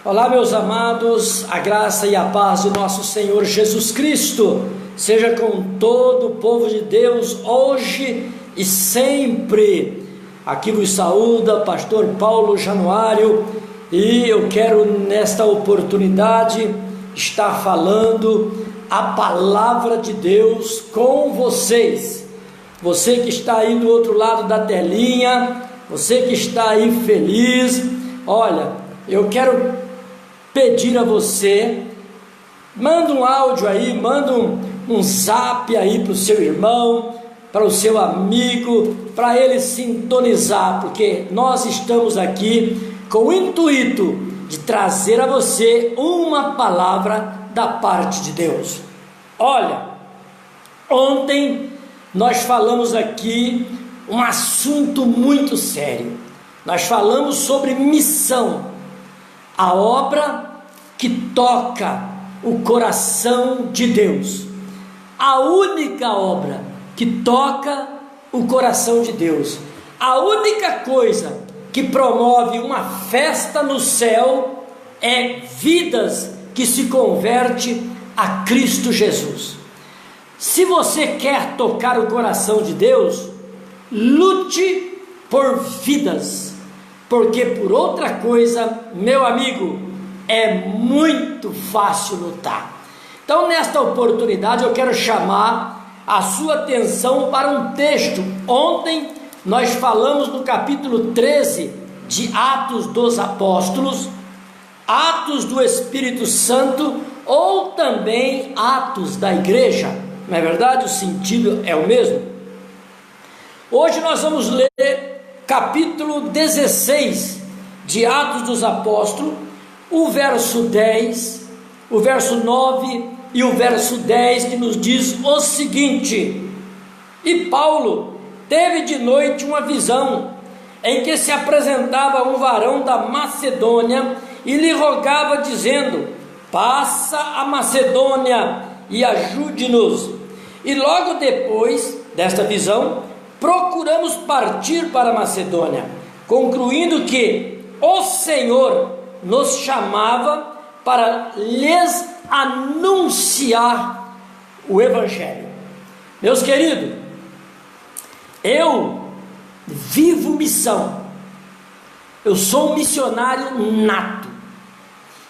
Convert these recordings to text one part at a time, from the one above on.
Olá, meus amados, a graça e a paz de nosso Senhor Jesus Cristo seja com todo o povo de Deus, hoje e sempre. Aqui vos saúda pastor Paulo Januário, e eu quero nesta oportunidade estar falando a palavra de Deus com vocês. Você que está aí do outro lado da telinha, você que está aí feliz, olha, eu quero pedir a você, manda um áudio aí, manda um zap aí para o seu irmão, para o seu amigo, para ele sintonizar, porque nós estamos aqui com o intuito de trazer a você uma palavra da parte de Deus. Olha, ontem nós falamos aqui um assunto muito sério. Nós falamos sobre missão, a obra que toca o coração de Deus, a única obra que toca o coração de Deus, a única coisa que promove uma festa no céu é vidas que se convertem a Cristo Jesus. Se você quer tocar o coração de Deus, lute por vidas, porque por outra coisa, meu amigo, é muito fácil lutar. Então, nesta oportunidade, eu quero chamar a sua atenção para um texto. Ontem nós falamos no capítulo 13 de Atos dos Apóstolos, Atos do Espírito Santo, ou também Atos da Igreja. Não é verdade? O sentido é o mesmo. Hoje nós vamos ler capítulo 16 de Atos dos Apóstolos, o verso 10, o verso 9 e o verso 10, que nos diz o seguinte: E Paulo teve de noite uma visão, em que se apresentava um varão da Macedônia e lhe rogava, dizendo: Passa a Macedônia e ajude-nos. E logo depois desta visão, procuramos partir para a Macedônia, concluindo que o Senhor nos chamava para lhes anunciar o Evangelho. Meus queridos, eu vivo missão, eu sou um missionário nato,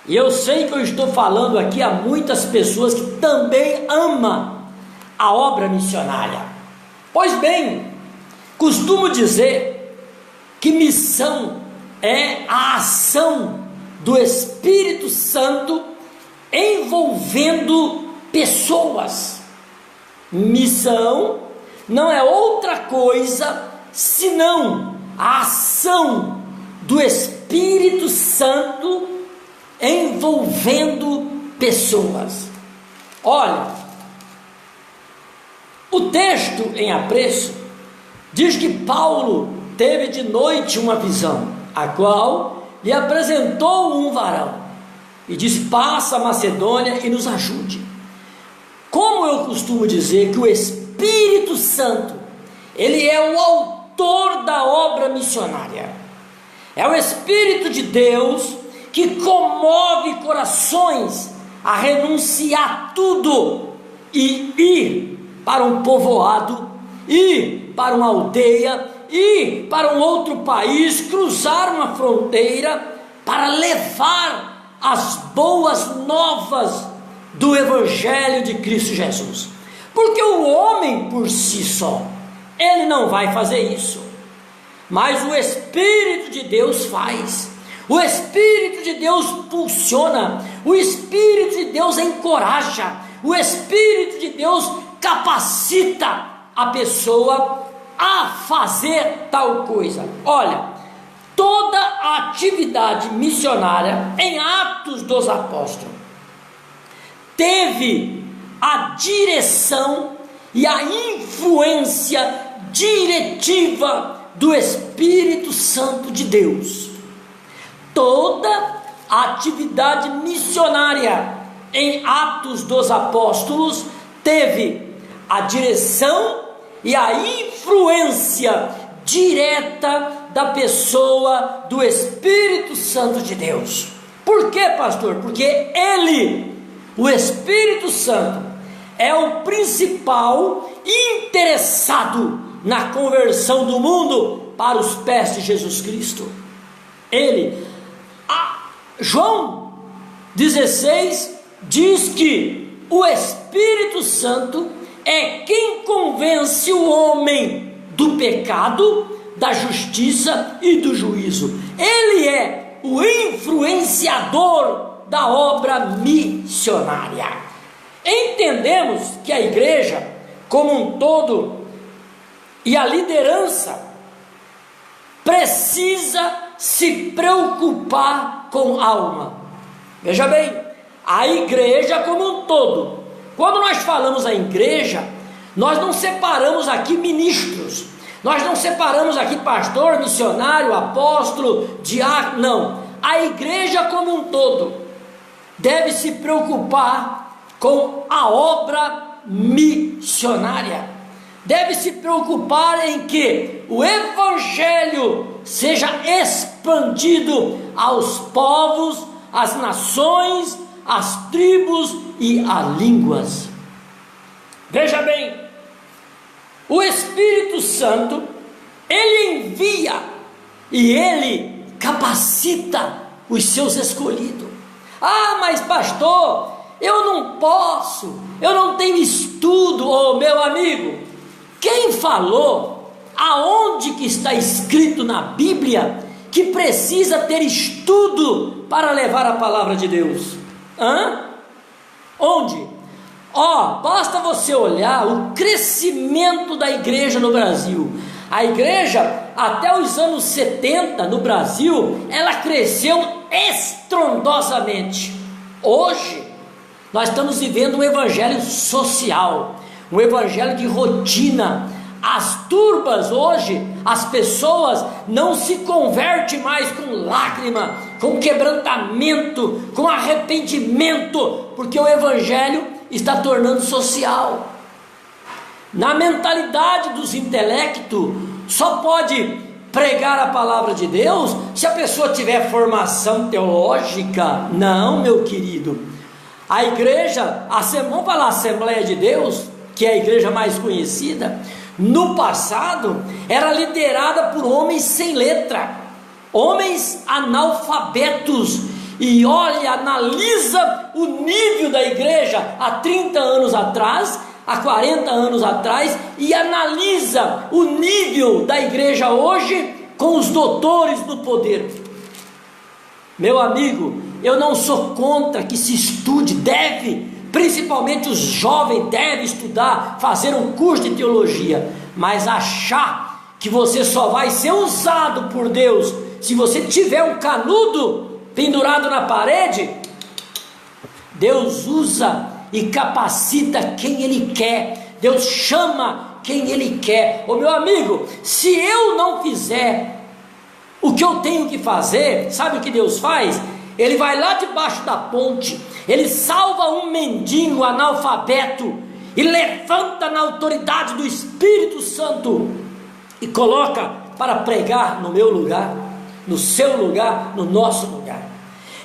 e eu sei que eu estou falando aqui a muitas pessoas que também amam a obra missionária. Pois bem, costumo dizer que missão é a ação do Espírito Santo envolvendo pessoas. Missão não é outra coisa senão a ação do Espírito Santo envolvendo pessoas. Olha, o texto em apreço diz que Paulo teve de noite uma visão, a qual lhe apresentou um varão e disse: Passa a Macedônia e nos ajude. Como eu costumo dizer que o Espírito Santo, ele é o autor da obra missionária, é o Espírito de Deus que comove corações a renunciar tudo e ir para um povoado, ir para uma aldeia, ir para um outro país, cruzar uma fronteira para levar as boas novas do Evangelho de Cristo Jesus. Porque o homem por si só, ele não vai fazer isso, mas o Espírito de Deus faz. O Espírito de Deus impulsiona, o Espírito de Deus encoraja, o Espírito de Deus capacita a pessoa a fazer tal coisa. Olha, toda a atividade missionária em Atos dos Apóstolos teve a direção e a influência diretiva do Espírito Santo de Deus. Toda a atividade missionária em Atos dos Apóstolos teve a direção e a influência direta da pessoa do Espírito Santo de Deus. Por quê, pastor? Porque Ele, o Espírito Santo, é o principal interessado na conversão do mundo para os pés de Jesus Cristo. João 16 diz que o Espírito Santo é quem convence o homem do pecado, da justiça e do juízo. Ele é o influenciador da obra missionária. Entendemos que a igreja como um todo e a liderança precisa se preocupar com a alma. Veja bem, a igreja como um todo. Quando nós falamos a igreja, nós não separamos aqui ministros, nós não separamos aqui pastor, missionário, apóstolo, diácono, não. A igreja como um todo deve se preocupar com a obra missionária. Deve se preocupar em que o evangelho seja expandido aos povos, às nações, às tribos e às línguas. Veja bem, o Espírito Santo, ele envia e ele capacita os seus escolhidos. Ah, mas pastor, eu não posso, eu não tenho estudo. Oh, meu amigo, quem falou, aonde que está escrito na Bíblia que precisa ter estudo para levar a palavra de Deus? Onde? Basta você olhar o crescimento da igreja no Brasil. A igreja, até os anos 70 no Brasil, ela cresceu estrondosamente. Hoje, nós estamos vivendo um evangelho social, um evangelho de rotina. As turbas hoje, as pessoas não se convertem mais com lágrima, com quebrantamento, com arrependimento, porque o evangelho está tornando social. Na mentalidade dos intelectos, só pode pregar a palavra de Deus se a pessoa tiver formação teológica. Não, meu querido. A igreja, vamos falar a Assembleia de Deus, que é a igreja mais conhecida, no passado era liderada por homens sem letra, homens analfabetos. E olha, analisa o nível da igreja há 30 anos atrás, há 40 anos atrás, e analisa o nível da igreja hoje com os doutores do poder. Meu amigo, eu não sou contra que se estude, principalmente os jovens devem estudar, fazer um curso de teologia, mas achar que você só vai ser usado por Deus se você tiver um canudo pendurado na parede. Deus usa e capacita quem Ele quer, Deus chama quem Ele quer. Ô meu amigo, se eu não fizer o que eu tenho que fazer, sabe o que Deus faz? Ele vai lá debaixo da ponte, Ele salva um mendigo analfabeto e levanta na autoridade do Espírito Santo e coloca para pregar no meu lugar, no seu lugar, no nosso lugar.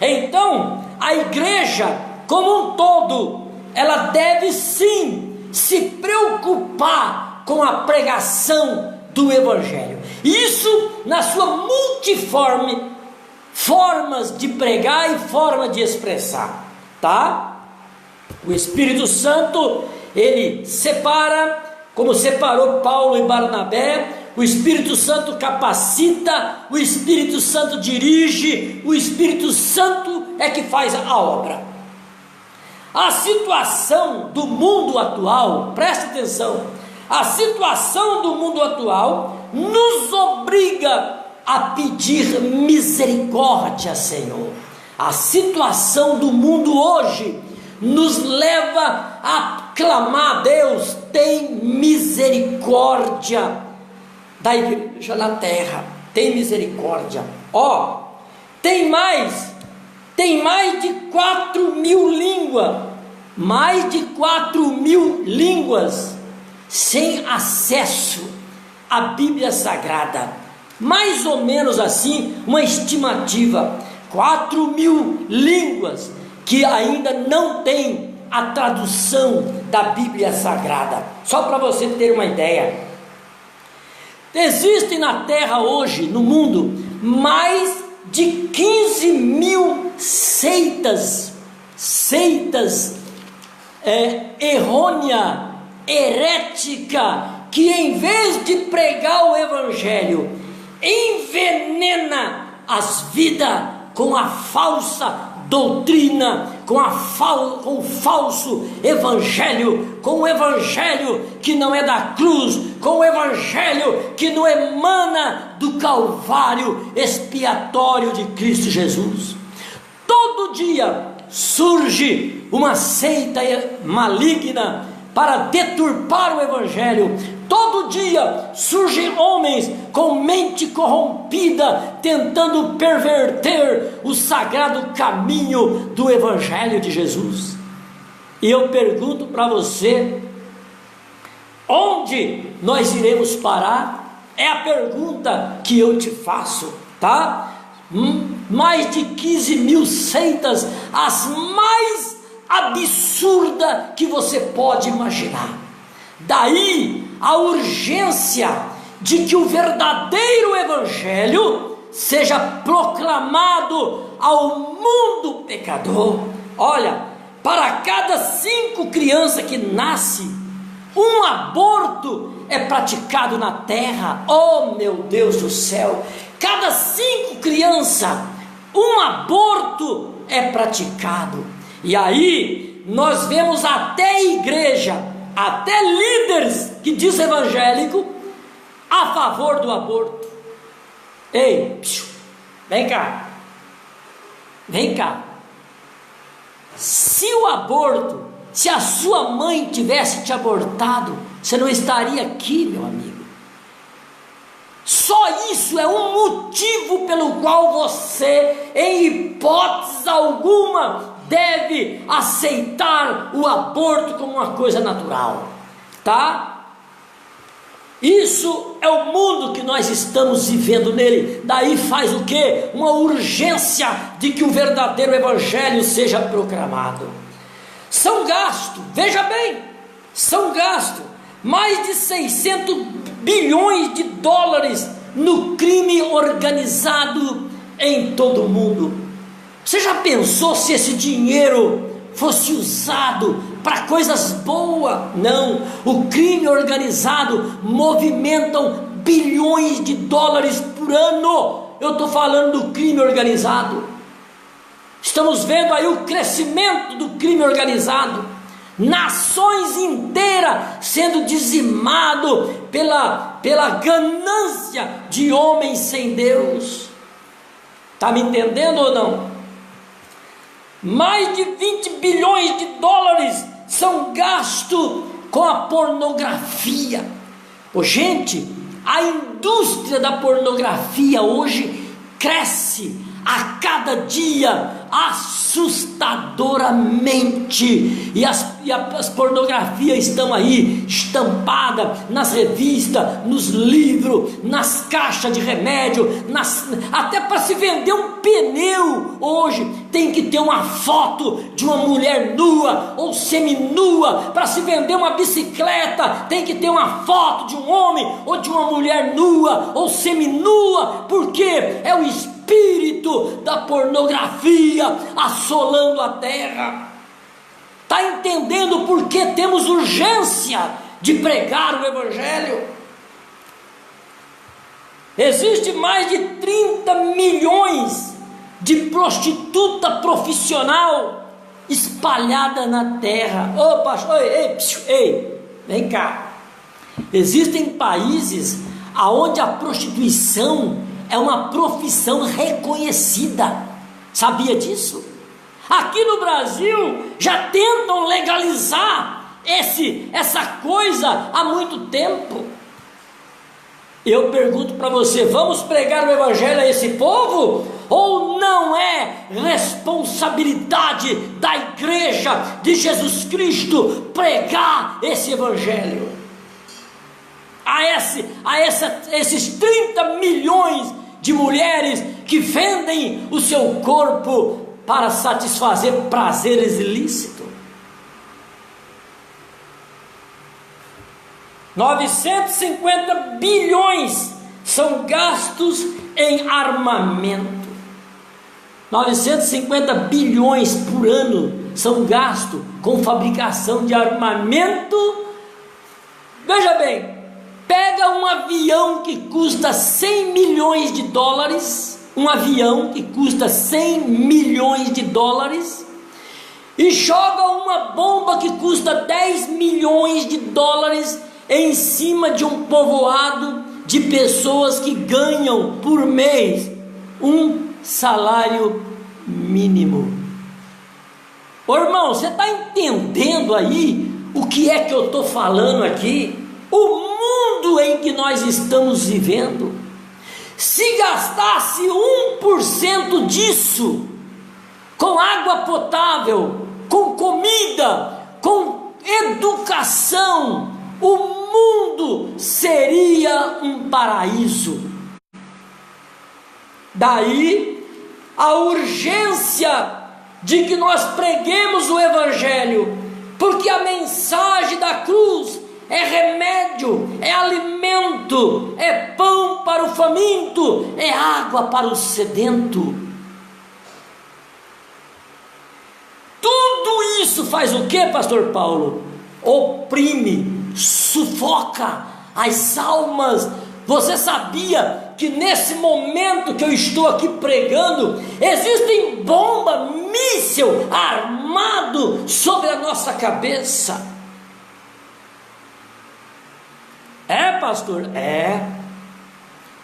Então, a igreja como um todo, ela deve sim se preocupar com a pregação do Evangelho. Isso na sua multiforme formas de pregar e forma de expressar, tá? O Espírito Santo, ele separa, como separou Paulo e Barnabé. O Espírito Santo capacita, o Espírito Santo dirige, o Espírito Santo é que faz a obra. A situação do mundo atual, presta atenção, a situação do mundo atual nos obriga a pedir misericórdia, Senhor. A situação do mundo hoje nos leva a clamar: Deus, tem misericórdia da igreja na terra, tem misericórdia. Tem mais de 4.000 línguas, mais de 4.000 línguas sem acesso à Bíblia Sagrada. Mais ou menos assim, uma estimativa, 4.000 línguas que ainda não tem a tradução da Bíblia Sagrada. Só para você ter uma ideia, existem na terra hoje, no mundo, mais de 15.000 seitas errônea, herética, que em vez de pregar o Evangelho, envenena as vidas com a falsa doutrina, com o falso evangelho, com o evangelho que não é da cruz, com o evangelho que não emana do Calvário expiatório de Cristo Jesus. Todo dia surge uma seita maligna para deturpar o evangelho. Todo dia surgem homens com mente corrompida, tentando perverter o sagrado caminho do Evangelho de Jesus. E eu pergunto para você, onde nós iremos parar? É a pergunta que eu te faço, tá? Mais de 15.000 seitas, as mais absurdas que você pode imaginar. Daí a urgência de que o verdadeiro Evangelho seja proclamado ao mundo pecador. Olha, para cada 5 crianças que nascem, um aborto é praticado na terra. Oh meu Deus do céu, cada 5 crianças, um aborto é praticado. E aí nós vemos até igreja, até líderes que diz evangélico a favor do aborto. Ei, vem cá, se o aborto, se a sua mãe tivesse te abortado, você não estaria aqui, meu amigo. Só isso é um motivo pelo qual você, em hipótese alguma, deve aceitar o aborto como uma coisa natural, tá? Isso é o mundo que nós estamos vivendo nele. Daí faz o quê? Uma urgência de que o verdadeiro evangelho seja proclamado. São gastos, veja bem, são gastos mais de 600 bilhões de dólares no crime organizado em todo o mundo. Você já pensou se esse dinheiro fosse usado para coisas boas? Não, o crime organizado movimenta bilhões de dólares por ano. Eu estou falando do crime organizado. Estamos vendo aí o crescimento do crime organizado, nações inteiras sendo dizimado pela ganância de homens sem Deus. Está me entendendo ou não? Mais de 20 bilhões de dólares são gastos com a pornografia. Gente, a indústria da pornografia hoje cresce a cada dia assustadoramente, e as pornografias estão aí estampadas nas revistas, nos livros, nas caixas de remédio, até para se vender um pneu hoje tem que ter uma foto de uma mulher nua ou seminua. Para se vender uma bicicleta tem que ter uma foto de um homem ou de uma mulher nua ou seminua, porque é o espírito da pornografia assolando a terra. Está entendendo por que temos urgência de pregar o evangelho? Existe mais de 30 milhões de prostituta profissional espalhada na terra. Vem cá. Existem países onde a prostituição é uma profissão reconhecida. Sabia disso? Aqui no Brasil já tentam legalizar essa coisa há muito tempo. Eu pergunto para você, vamos pregar o evangelho a esse povo? Ou não é responsabilidade da igreja de Jesus Cristo pregar esse evangelho a esses 30 milhões de mulheres que vendem o seu corpo para satisfazer prazeres ilícitos. 950 bilhões são gastos em armamento. 950 bilhões por ano são gastos com fabricação de armamento. Veja bem, pega um avião que custa 100 milhões de dólares, um avião que custa 100 milhões de dólares, e joga uma bomba que custa 10 milhões de dólares em cima de um povoado de pessoas que ganham por mês um salário mínimo. Ô irmão, você está entendendo aí o que é que eu estou falando aqui? O mundo em que nós estamos vivendo, se gastasse 1% disso com água potável, com comida, com educação, o mundo seria um paraíso. Daí a urgência de que nós preguemos o Evangelho, porque a mensagem da cruz é remédio, é alimento, é pão para o faminto, é água para o sedento. Tudo isso faz o que, pastor Paulo? Oprime, sufoca as almas. Você sabia que nesse momento que eu estou aqui pregando, existem bombas, míssil armado sobre a nossa cabeça? É, pastor? É.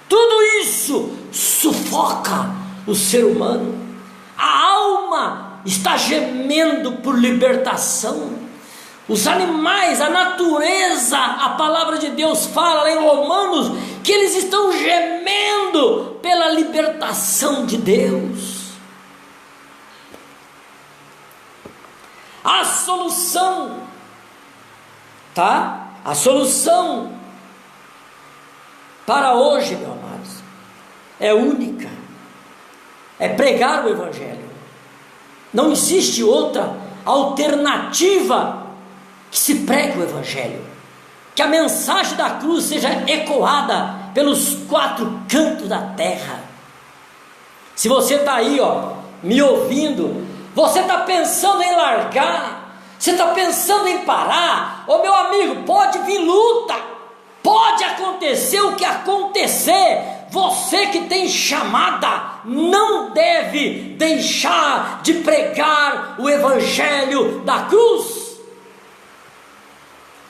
Tudo isso sufoca o ser humano. A alma está gemendo por libertação. Os animais, a natureza, a palavra de Deus fala lá em Romanos que eles estão gemendo pela libertação de Deus. A solução, tá? A solução para hoje, meus amados, é única. É pregar o Evangelho. Não existe outra alternativa que se pregue o Evangelho, que a mensagem da cruz seja ecoada pelos 4 cantos da terra. Se você está aí, me ouvindo, você está pensando em largar, você está pensando em parar, meu amigo, pode vir luta, pode acontecer o que acontecer, você que tem chamada, não deve deixar de pregar o Evangelho da cruz.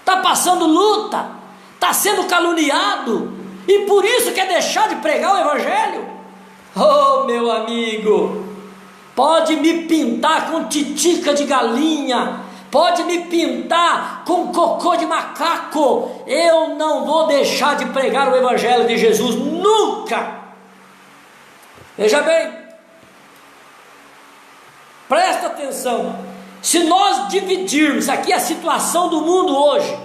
Está passando luta, está sendo caluniado, e por isso quer deixar de pregar o Evangelho? Oh, meu amigo, pode me pintar com titica de galinha, pode me pintar com cocô de macaco, eu não vou deixar de pregar o Evangelho de Jesus, nunca. Veja bem, presta atenção. Se nós dividirmos aqui a situação do mundo hoje,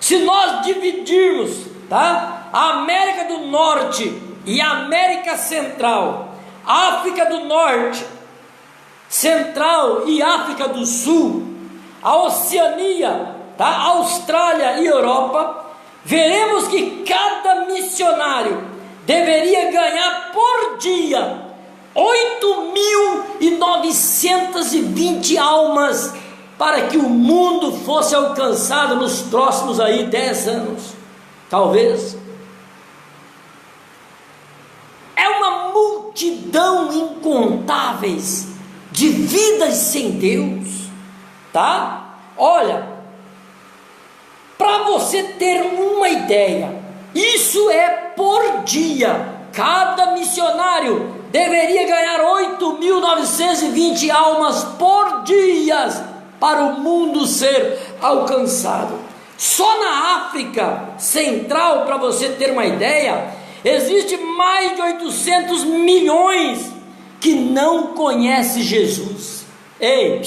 se nós dividirmos, tá, a América do Norte e a América Central, África do Norte, Central e África do Sul, a Oceania, tá, Austrália e Europa, veremos que cada missionário deveria ganhar por dia 8.920 almas para que o mundo fosse alcançado nos próximos 10 anos, talvez. É uma multidão incontáveis de vidas sem Deus, tá? Olha, para você ter uma ideia, isso é por dia. Cada missionário deveria ganhar 8.920 almas por dia para o mundo ser alcançado. Só na África Central, para você ter uma ideia, existe mais de 800 milhões que não conhecem Jesus. Ei,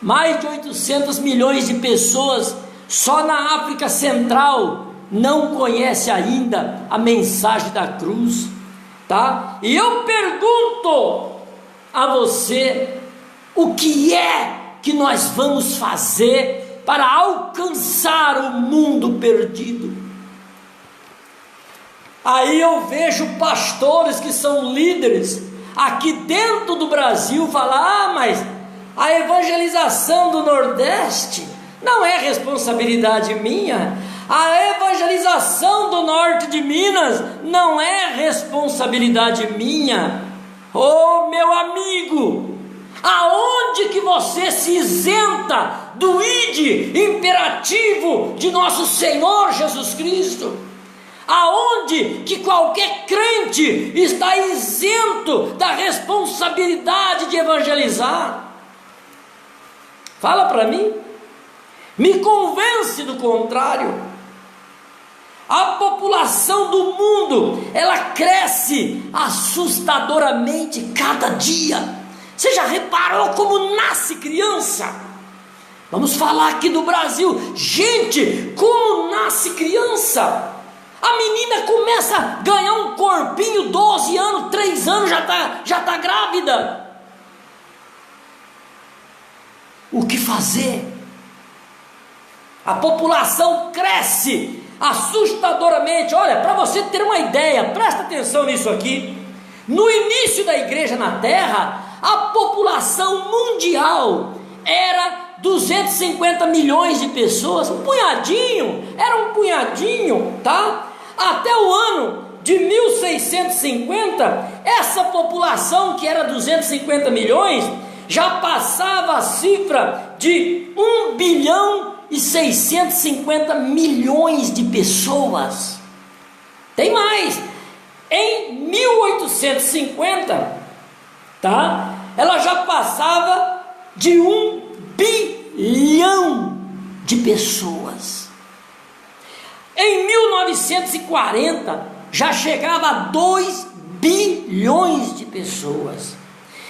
mais de 800 milhões de pessoas só na África Central não conhecem ainda a mensagem da cruz. tá? E eu pergunto a você, o que é que nós vamos fazer para alcançar o mundo perdido? Aí eu vejo pastores que são líderes aqui dentro do Brasil falar: mas a evangelização do Nordeste não é responsabilidade minha, a evangelização do norte de Minas não é responsabilidade minha. Oh, meu amigo, aonde que você se isenta do ide imperativo de nosso Senhor Jesus Cristo? Aonde que qualquer crente está isento da responsabilidade de evangelizar? Fala para mim, me convence do contrário. A população do mundo, ela cresce assustadoramente cada dia. Você já reparou como nasce criança? Vamos falar aqui do Brasil. Gente, como nasce criança? A menina começa a ganhar um corpinho, 12 anos, 3 anos, já tá grávida. O que fazer? A população cresce assustadoramente. Olha, para você ter uma ideia, presta atenção nisso aqui. No início da igreja na terra, a população mundial era 250 milhões de pessoas, um punhadinho, era um punhadinho, tá? Até o ano de 1650, essa população que era 250 milhões, já passava a cifra de 1 bilhão e 650 milhões de pessoas. Tem mais, em 1850, tá? Ela já passava de 1 bilhão de pessoas. Em 1940 já chegava a 2 bilhões de pessoas.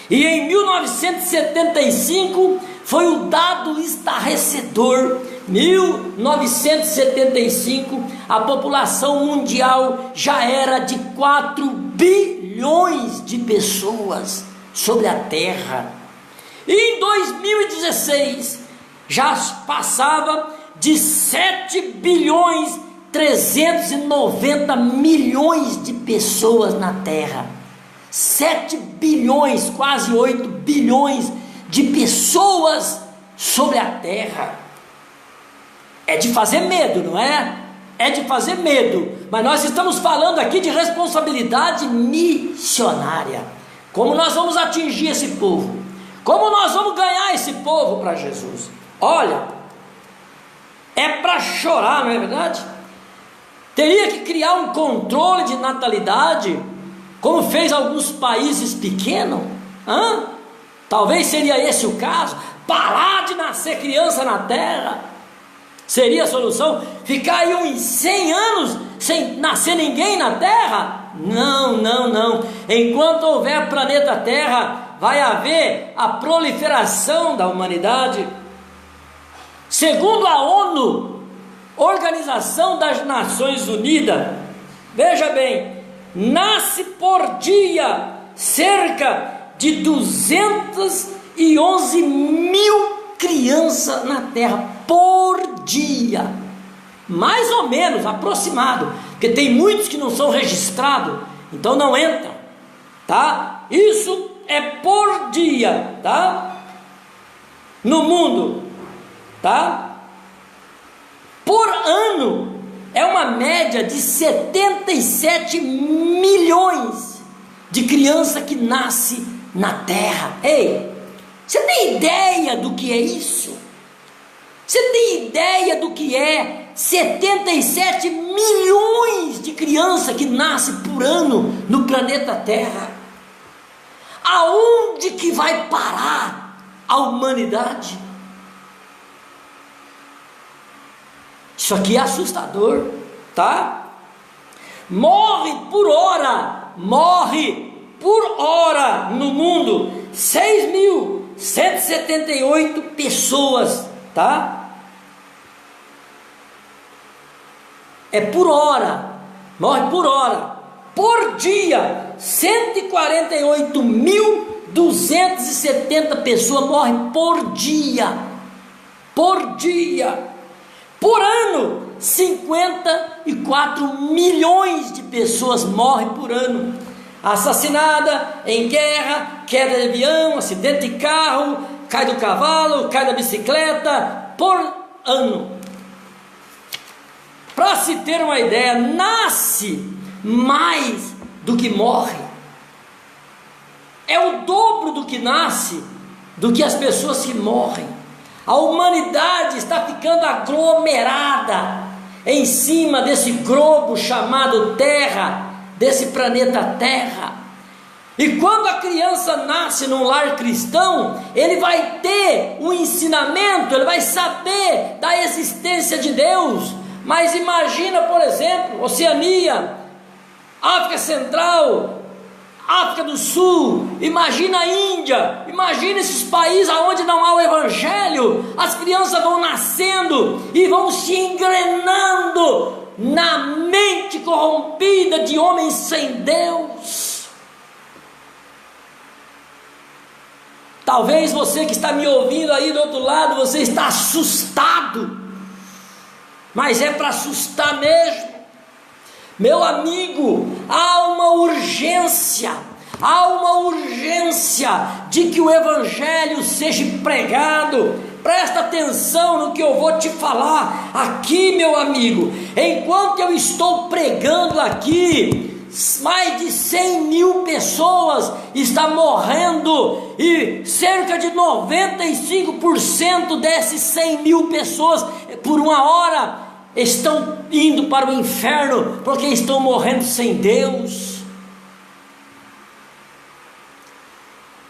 E em 1975 foi o dado estarrecedor. 1975 a população mundial já era de 4 bilhões de pessoas sobre a terra. E em 2016 já passava de 7 bilhões 390 milhões de pessoas na terra. 7 bilhões, quase 8 bilhões de pessoas sobre a terra. É de fazer medo, não é? É de fazer medo. Mas nós estamos falando aqui de responsabilidade missionária. Como nós vamos atingir esse povo? Como nós vamos ganhar esse povo para Jesus? Olha, é para chorar, não é verdade? Teria que criar um controle de natalidade, como fez alguns países pequenos. Talvez seria esse o caso. Parar de nascer criança na terra seria a solução? Ficar aí uns 100 anos sem nascer ninguém na terra? Não, não, não. Enquanto houver planeta Terra, vai haver a proliferação da humanidade. Segundo a ONU, Organização das Nações Unidas, veja bem, nasce por dia cerca de 211 mil crianças na terra por dia, mais ou menos, aproximado, porque tem muitos que não são registrados, então não entra, tá? Isso é por dia, tá? No mundo, tá? Por ano é uma média de 77 milhões de crianças que nasce na terra. Ei, você tem ideia do que é isso? Você tem ideia do que é 77 milhões de crianças que nascem por ano no planeta Terra? Aonde que vai parar a humanidade? Isso aqui é assustador, tá? Morre por hora no mundo 6.178 pessoas, tá? É por hora, morre por hora. Por dia 148.270 pessoas morrem por dia. Por dia. Por ano, 54 milhões de pessoas morrem por ano. Assassinada em guerra, queda de avião, acidente de carro, cai do cavalo, cai da bicicleta, por ano. Para se ter uma ideia, nasce mais do que morre. É o dobro do que nasce, do que as pessoas que morrem. A humanidade está ficando aglomerada em cima desse globo chamado Terra, desse planeta Terra. E quando a criança nasce num lar cristão, ele vai ter um ensinamento, ele vai saber da existência de Deus. Mas imagina, por exemplo, Oceania, África Central, África do Sul, imagina a Índia, imagina esses países onde não há o Evangelho. As crianças vão nascendo e vão se engrenando na mente corrompida de homens sem Deus. Talvez você que está me ouvindo aí do outro lado, você está assustado, mas é para assustar mesmo. Meu amigo, há uma urgência de que o Evangelho seja pregado. Presta atenção no que eu vou te falar aqui, meu amigo. Enquanto eu estou pregando aqui, mais de 100 mil pessoas estão morrendo, e cerca de 95% dessas 100 mil pessoas, por uma hora, estão indo para o inferno, porque estão morrendo sem Deus.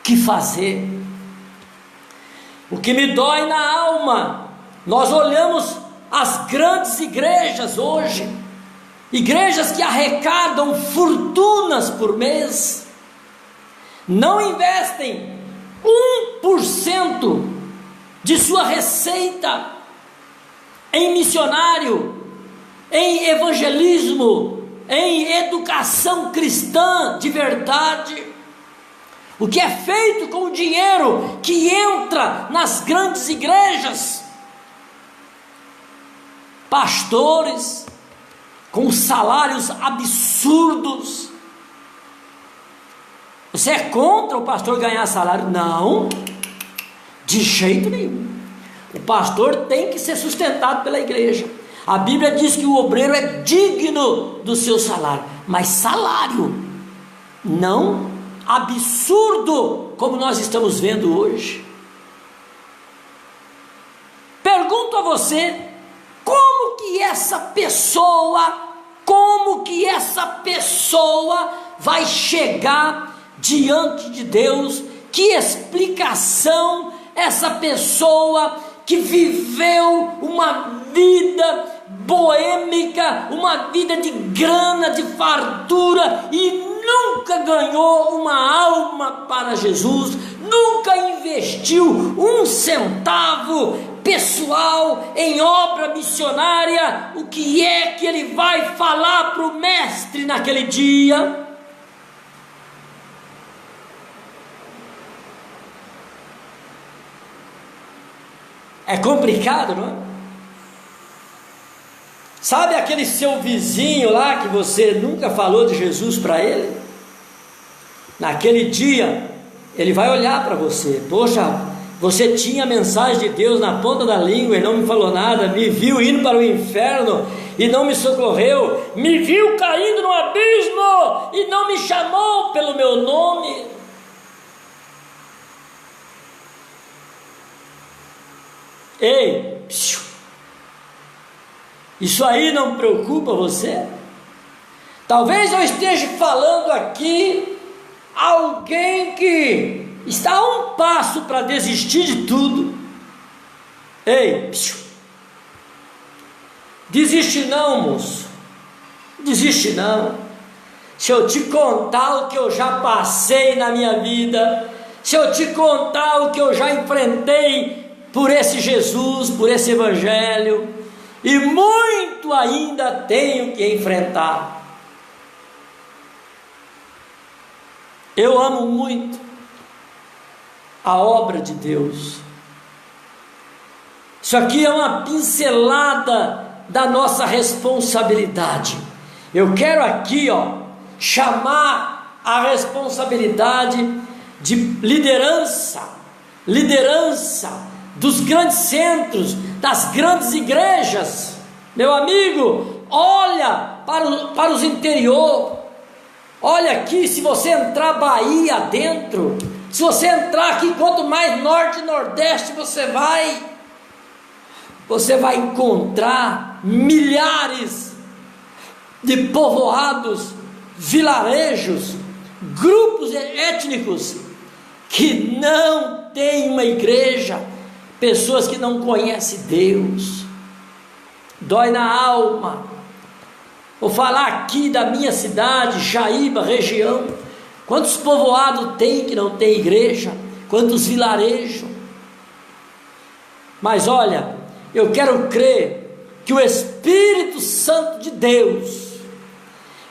Que fazer? O que me dói na alma, nós olhamos as grandes igrejas hoje, igrejas que arrecadam fortunas por mês, não investem 1% de sua receita em missionário, em evangelismo, em educação cristã de verdade. O que é feito com o dinheiro que entra nas grandes igrejas? Pastores com salários absurdos. Você é contra o pastor ganhar salário? Não, de jeito nenhum. O pastor tem que ser sustentado pela igreja. A Bíblia diz que o obreiro é digno do seu salário, mas salário não absurdo como nós estamos vendo hoje. Pergunto a você, como que essa pessoa vai chegar diante de Deus? Que explicação essa pessoa que viveu uma vida boêmica, uma vida de grana, de fartura, e nunca ganhou uma alma para Jesus, nunca investiu um centavo pessoal em obra missionária, o que é que ele vai falar para o mestre naquele dia? É complicado, não é? Sabe aquele seu vizinho lá que você nunca falou de Jesus para ele? Naquele dia, ele vai olhar para você. Poxa, você tinha a mensagem de Deus na ponta da língua e não me falou nada, me viu indo para o inferno e não me socorreu, me viu caindo no abismo e não me chamou pelo meu nome. Ei, isso aí não preocupa você? Talvez eu esteja falando aqui alguém que está a um passo para desistir de tudo. Ei, desiste não, moço, desiste não. Se eu te contar o que eu já passei na minha vida, se eu te contar o que eu já enfrentei por esse Jesus, por esse Evangelho, e muito ainda tenho que enfrentar. Eu amo muito a obra de Deus. Isso aqui é uma pincelada da nossa responsabilidade. Eu quero aqui, chamar a responsabilidade de liderança dos grandes centros, das grandes igrejas. Meu amigo, olha para os interior. Olha aqui, se você entrar Bahia dentro, se você entrar aqui, quanto mais norte e nordeste você vai encontrar milhares de povoados, vilarejos, grupos étnicos que não têm uma igreja, pessoas que não conhecem Deus. Dói na alma. Vou falar aqui da minha cidade, Jaíba, região. Quantos povoados tem que não tem igreja? Quantos vilarejos? Mas olha, eu quero crer que o Espírito Santo de Deus,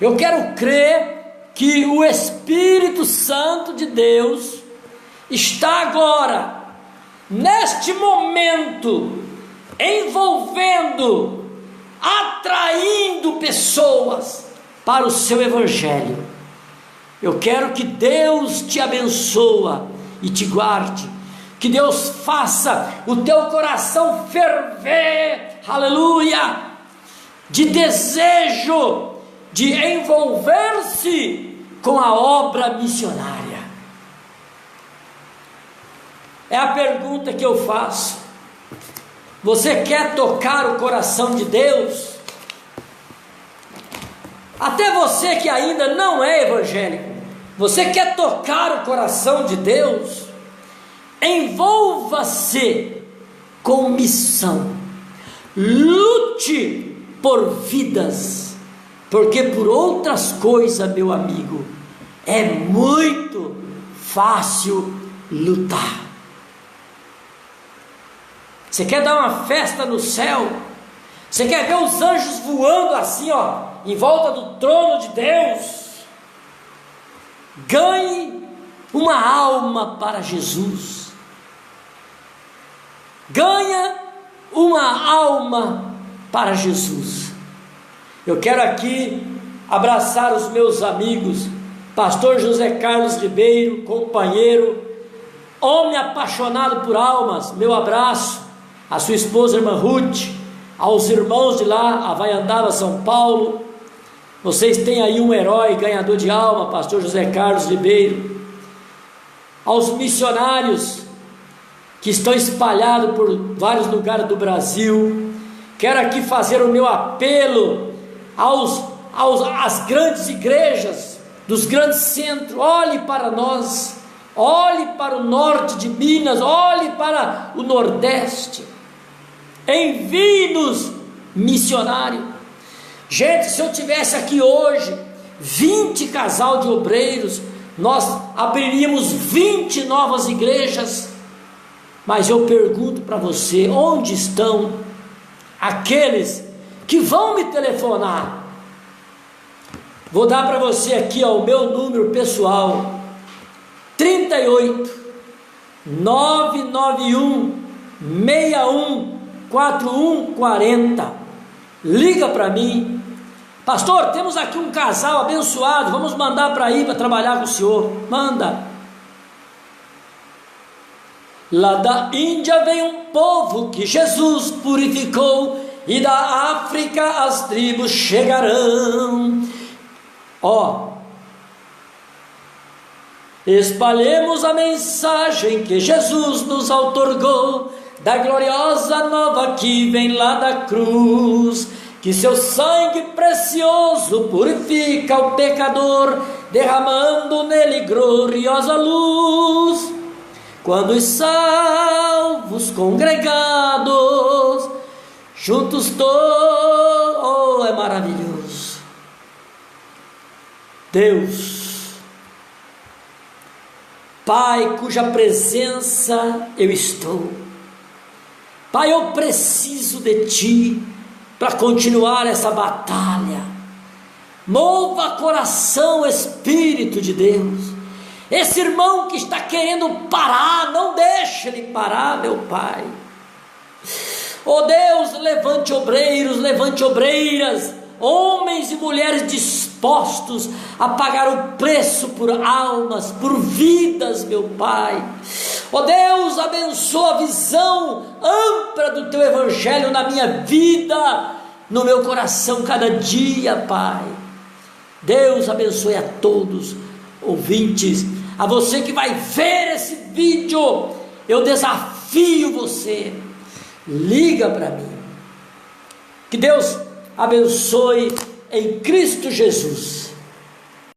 eu quero crer que o Espírito Santo de Deus está agora, neste momento, envolvendo, atraindo pessoas para o seu Evangelho. Eu quero que Deus te abençoe e te guarde, que Deus faça o teu coração ferver, aleluia, de desejo de envolver-se com a obra missionária. É a pergunta que eu faço. Você quer tocar o coração de Deus? Até você que ainda não é evangélico, você quer tocar o coração de Deus? Envolva-se com missão, lute por vidas, porque por outras coisas, meu amigo, é muito fácil lutar. Você quer dar uma festa no céu? Você quer ver os anjos voando assim, em volta do trono de Deus? Ganhe uma alma para Jesus. Ganha uma alma para Jesus. Eu quero aqui abraçar os meus amigos, pastor José Carlos Ribeiro, companheiro, homem apaixonado por almas, meu abraço. A sua esposa, irmã Ruth, aos irmãos de lá, Havaiandava, São Paulo. Vocês têm aí um herói, ganhador de alma, pastor José Carlos Ribeiro. Aos missionários que estão espalhados por vários lugares do Brasil, quero aqui fazer o meu apelo às grandes igrejas, dos grandes centros. Olhe para nós, olhe para o norte de Minas, olhe para o nordeste, envie-nos missionário. Gente, se eu tivesse aqui hoje 20 casal de obreiros, nós abriríamos 20 novas igrejas. Mas eu pergunto para você, onde estão aqueles que vão me telefonar? Vou dar para você aqui o meu número pessoal, 38 991 61 4140. Liga para mim. Pastor, temos aqui um casal abençoado, vamos mandar para ir para trabalhar com o senhor. Manda. Lá da Índia vem um povo que Jesus purificou, e da África as tribos chegarão. Espalhemos a mensagem que Jesus nos outorgou, da gloriosa nova que vem lá da cruz, que seu sangue precioso purifica o pecador, derramando nele gloriosa luz. Quando os salvos congregados juntos é maravilhoso. Deus, Pai, cuja presença eu estou, Pai, eu preciso de Ti para continuar essa batalha. Mova coração, Espírito de Deus. Esse irmão que está querendo parar, não deixe ele parar, meu Pai. Oh Deus, levante obreiros, levante obreiras, homens e mulheres dispostos a pagar o preço por almas, por vidas, meu Pai. Oh Deus, abençoa a visão ampla do Teu Evangelho na minha vida, no meu coração cada dia, Pai. Deus abençoe a todos, ouvintes, a você que vai ver esse vídeo, eu desafio você, liga para mim. Que Deus abençoe em Cristo Jesus.